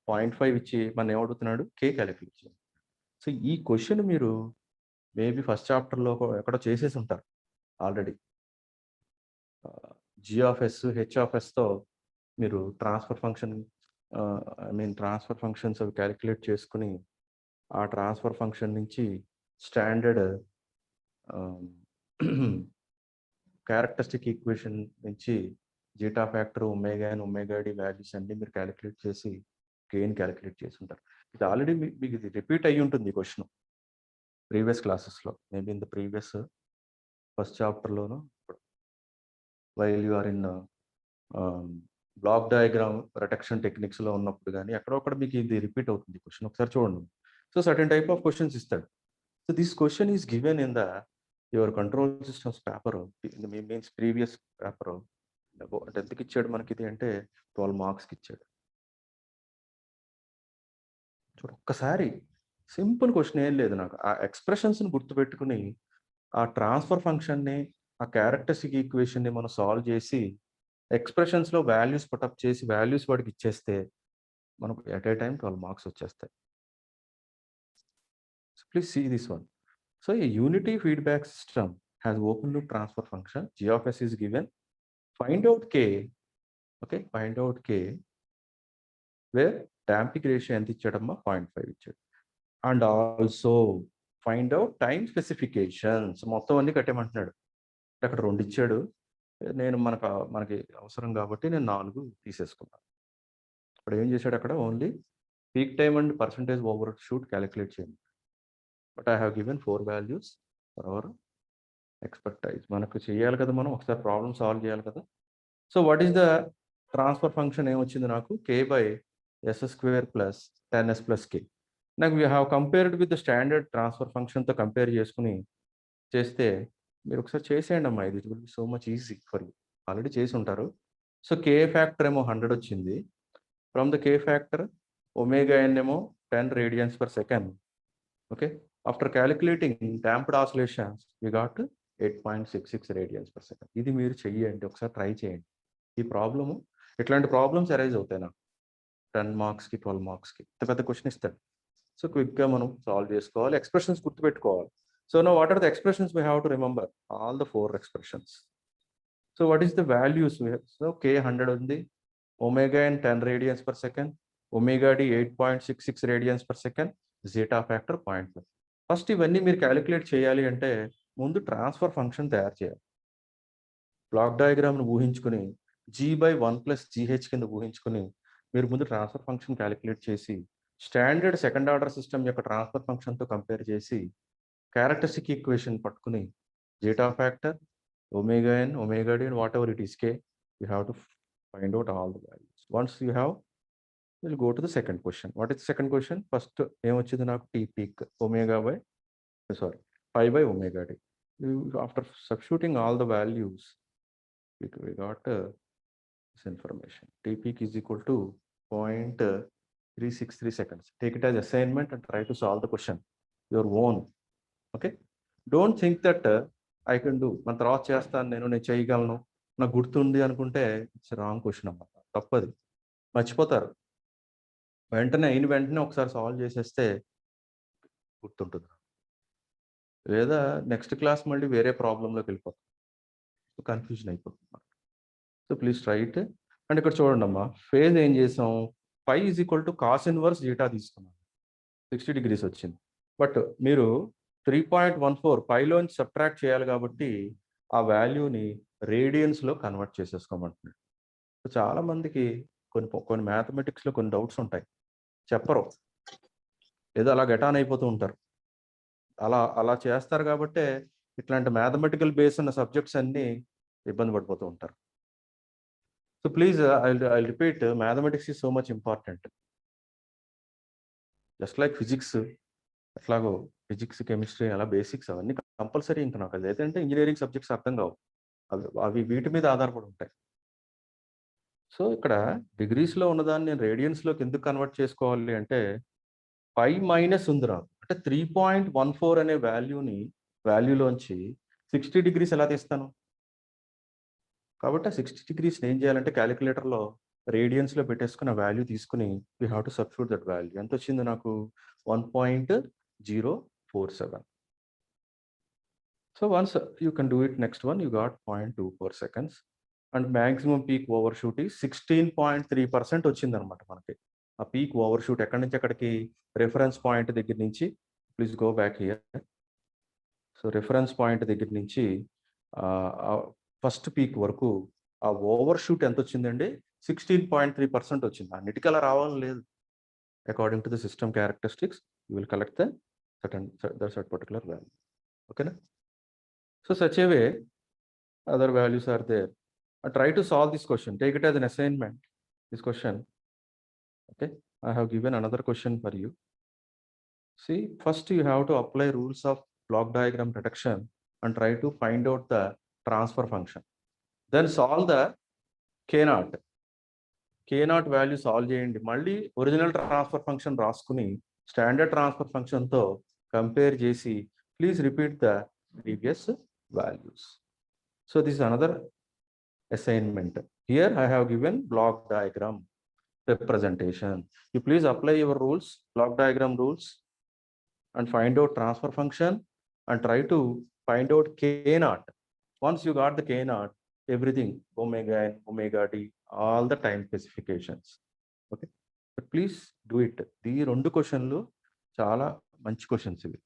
Speaker 1: 0.5 ఇచ్చి మనం ఏమడుగుతున్నాడు, కే క్యాలిక్యులేట్ చేయాలి. సో ఈ క్వశ్చన్ మీరు మేబీ ఫస్ట్ చాప్టర్లో ఎక్కడో చేసేసి ఉంటారు already. G of S H of ఎస్తో మీరు ట్రాన్స్ఫర్ ఫంక్షన్ ట్రాన్స్ఫర్ ఫంక్షన్స్ అవి క్యాలిక్యులేట్ చేసుకుని ఆ ట్రాన్స్ఫర్ ఫంక్షన్ నుంచి స్టాండర్డ్ క్యారెక్టరిస్టిక్ ఈక్వేషన్ నుంచి zeta factor omega and omega D values అన్ని మీరు క్యాలిక్యులేట్ చేసి గెయిన్ క్యాలిక్యులేట్ చేసి ఉంటారు. ఇది ఆల్రెడీ మీకు ఇది రిపీట్ అయ్యి ఉంటుంది ఈ క్వశ్చన్ ప్రీవియస్ క్లాసెస్లో, maybe in the previous first చాప్టర్లోను while you are in block diagram reduction టెక్నిక్స్లో ఉన్నప్పుడు కానీ ఎక్కడొక్కడ మీకు ఇది రిపీట్ అవుతుంది క్వశ్చన్. ఒకసారి చూడండి. So certain type of questions ఇస్తాడు. So this question is given in the your control systems paper, means previous paper. అంటే ఎంతకి ఇచ్చాడు మనకి ఇది అంటే 12 మార్క్స్కి ఇచ్చాడు. చూడు ఒక్కసారి సింపుల్ క్వశ్చన్ ఏం లేదు, నాకు ఆ ఎక్స్ప్రెషన్స్ని గుర్తుపెట్టుకుని ఆ ట్రాన్స్ఫర్ ఫంక్షన్ని ఆ క్యారెక్టరిస్టిక్ ఈక్వేషన్ని మనం సాల్వ్ చేసి ఎక్స్ప్రెషన్స్లో వాల్యూస్ పుటప్ చేసి వాల్యూస్ వాడికి ఇచ్చేస్తే మనకు ఎట్ ఏ టైం 12 మార్క్స్ వచ్చేస్తాయి. Please see this one. So a unity feedback system has open loop transfer function. G of s is given. Find out k. Okay, find out k where damping ratio ఎంత ఇచ్చాడమ్మా 0.5 ఇచ్చాడు. And also find out time specifications. మొత్తం అన్ని కట్టేమంటున్నాడు. అక్కడ 2 ఇచ్చాడు, నేను మనకి అవసరం కాబట్టి నేను 4 తీసేసుకున్నాను. ఇప్పుడు ఏం చేశాడు అక్కడ only peak time and percentage overshoot calculate చేయండి. But I have given 4 values for our expertise. మనకు చేయాలి కదా, మనం ఒకసారి ప్రాబ్లమ్ సాల్వ్ చేయాలి కదా. So what is the transfer function ఏమొచ్చింది నాకు, K by S square plus 10s plus K. నాకు we have compared with the standard transfer ఫంక్షన్తో కంపేర్ చేసుకుని చేస్తే మీరు ఒకసారి చేసేయండి అమ్మా, ఇది will be so much easy for you. Already చేసి ఉంటారు. సో కే ఫ్యాక్టర్ ఏమో 100 వచ్చింది. From the K factor omega N ఏమో 10 radians per second. Okay, after calculating damped oscillations we got 8.66 radians per second. ఇది మీరు చెయ్యండి, ఒకసారి ట్రై చేయండి. ఈ ప్రాబ్లము, ఇట్లాంటి ప్రాబ్లమ్స్ అరైజ్ అవుతాయి నాకు 10 మార్క్స్కి 12 మార్క్స్కి. పెద్ద క్వశ్చన్ ఇస్తాడు. సో క్విక్గా మనం సాల్వ్ చేసుకోవాలి, ఎక్స్ప్రెషన్స్ గుర్తుపెట్టుకోవాలి. So know what are the expressions we have to remember? All the 4 expressions. So what is the values? So K 100 ఉంది, omega N 10 radians per second, omega D 8.66 radians per second, zeta factor 0.5. First ఇవన్నీ మీరు calculate చేయాలి అంటే ముందు transfer function తయారు చేయాలి. Black డయాగ్రామ్ను ఊహించుకుని G/1 + కింద ఊహించుకుని మీరు ముందు ట్రాన్స్ఫర్ ఫంక్షన్ క్యాలిక్యులేట్ చేసి స్టాండర్డ్ సెకండ్ ఆర్డర్ సిస్టమ్ యొక్క ట్రాన్స్ఫర్ ఫంక్షన్తో కంపేర్ చేసి క్యారెక్టరిస్టిక్ ఈక్వేషన్ పట్టుకుని zeta factor, omega N, omega D and whatever it is K, you have to find out all the values. Once you have, will go to the second question. What is second question? First ఏమొచ్చింది నాకు, T peak pi by omega D. After substituting all the values we got this information. T peak is equal to 0.363 seconds. Take it as assignment and try to solve the question your own. Okay, don't think that I can do, మన తర్వాత చేస్తాను, నేను చేయగలను, నాకు గుర్తుంది అనుకుంటే it's wrong question అన్నమాట. తప్పది, మర్చిపోతారు. వెంటనే ఒకసారి సాల్వ్ చేసేస్తే గుర్తుంటుంది, లేదా నెక్స్ట్ క్లాస్ మళ్ళీ వేరే ప్రాబ్లంలోకి వెళ్ళిపోతాం, కన్ఫ్యూజన్ అయిపోతుంది. So please try it. And ఇక్కడ చూడండి అమ్మా, ఫేజ్ ఏం చేసాం, phi is equal to cos inverse zeta తీసుకున్నాం, 60 degrees వచ్చింది. బట్ మీరు 3.14 పైలోంచి సబ్ట్రాక్ట్ చేయాలి కాబట్టి ఆ వాల్యూని రేడియన్స్లో కన్వర్ట్ చేసేసుకోమంటున్నాడు. సో చాలా మందికి కొన్ని మ్యాథమెటిక్స్లో కొన్ని డౌట్స్ ఉంటాయి, చెప్పరు, ఏదో అలా గెటాన్ అయిపోతూ ఉంటారు. అలా చేస్తారు కాబట్టే ఇట్లాంటి మ్యాథమెటికల్ బేస్ ఉన్న సబ్జెక్ట్స్ అన్నీ ఇబ్బంది పడిపోతూ ఉంటారు. So please, I'll repeat, mathematics is so much important. Just like physics, అట్లాగో ఫిజిక్స్, కెమిస్ట్రీ అలా బేసిక్స్ అవన్నీ కంపల్సరీ. ఇంకా నాకు అది ఏంటంటే ఇంజనీరింగ్ సబ్జెక్ట్స్ అర్థం కావు, అవి వీటి మీద ఆధారపడి ఉంటాయి. సో ఇక్కడ డిగ్రీస్లో ఉన్నదాన్ని నేను రేడియన్స్లోకి ఎందుకు కన్వర్ట్ చేసుకోవాలి అంటే, పై మైనస్ ఉంది నాకు, అంటే 3.14 అనే వాల్యూలోంచి 60 degrees ఎలా తీస్తాను? కాబట్టి ఆ 60 degrees ఏం చేయాలంటే క్యాలిక్యులేటర్లో రేడియన్స్లో పెట్టేసుకుని ఆ వాల్యూ తీసుకుని we have to substitute that value. ఎంత వచ్చింది నాకు? 1.047. So once you can do it, next one you got 0.24 seconds and maximum peak over shoot 16.3% వచ్చిందనమాట మనకి. ఆ పీక్ ఓవర్ షూట్ ఎక్కడి నుంచి ఎక్కడికి? రెఫరెన్స్ పాయింట్ దగ్గర నుంచి, please go back here. So reference point దగ్గర నుంచి ఫస్ట్ పీక్ వరకు ఆ ఓవర్ షూట్ ఎంత వచ్చిందండి? 16.3% వచ్చింది. అన్నిటికీ అలా రావాలని లేదు. According to the system characteristics you will collect the certain particular value. ఓకేనా? So such a way other values are there. Try to solve this question. Take it as an assignment, this question. Okay, I have given another question for you. See, first you have to apply rules of block diagram reduction and try to find out the transfer function. Then solve the k0. k0 value solve చేయండి. మళ్ళీ original transfer function రాసుకుని standard transfer ఫంక్షన్తో compare చేసి please repeat the previous values. So this is another assignment. Here I have given block diagram representation. You please apply your rules, block diagram rules, and find out transfer function and try to find out k0. Once you got the k0, everything, omega n, omega d, all the time specifications. Okay, but please do it. ఈ రెండు క్వశ్చన్లు చాలా మంచి questions ఇవి.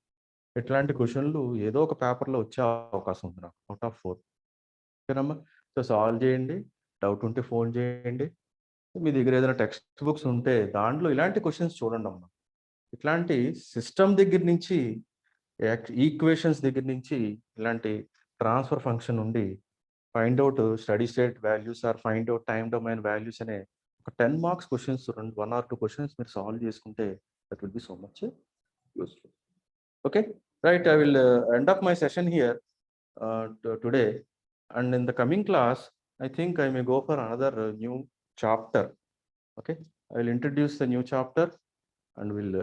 Speaker 1: ఇట్లాంటి క్వశ్చన్లు ఏదో ఒక పేపర్లో వచ్చే అవకాశం ఉంది నాకు, అవుట్ ఆఫ్ 4. ఓకేనమ్మా? సో సాల్వ్ చేయండి. డౌట్ ఉంటే ఫోన్ చేయండి. మీ దగ్గర ఏదైనా టెక్స్ట్ బుక్స్ ఉంటే దాంట్లో ఇలాంటి క్వశ్చన్స్ చూడండి అమ్మా. ఇట్లాంటి సిస్టమ్ దగ్గర నుంచి, ఈక్వేషన్స్ దగ్గర నుంచి, ఇలాంటి ట్రాన్స్ఫర్ ఫంక్షన్ నుండి find out steady state values or find out time domain values అనే ఒక 10 marks క్వశ్చన్స్, 1 or 2 questions మీరు సాల్వ్ చేసుకుంటే that will be so much useful. Okay, right. I will end up my session here today, and in the coming class, I think I may go for another new chapter. Okay, I will introduce the new chapter, and we'll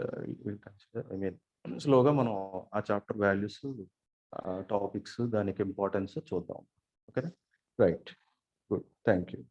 Speaker 1: consider. I mean, slowly, మనం ఆ chapter values, topics, దానికి importance చూద్దాం. Okay, right. Good. Thank you.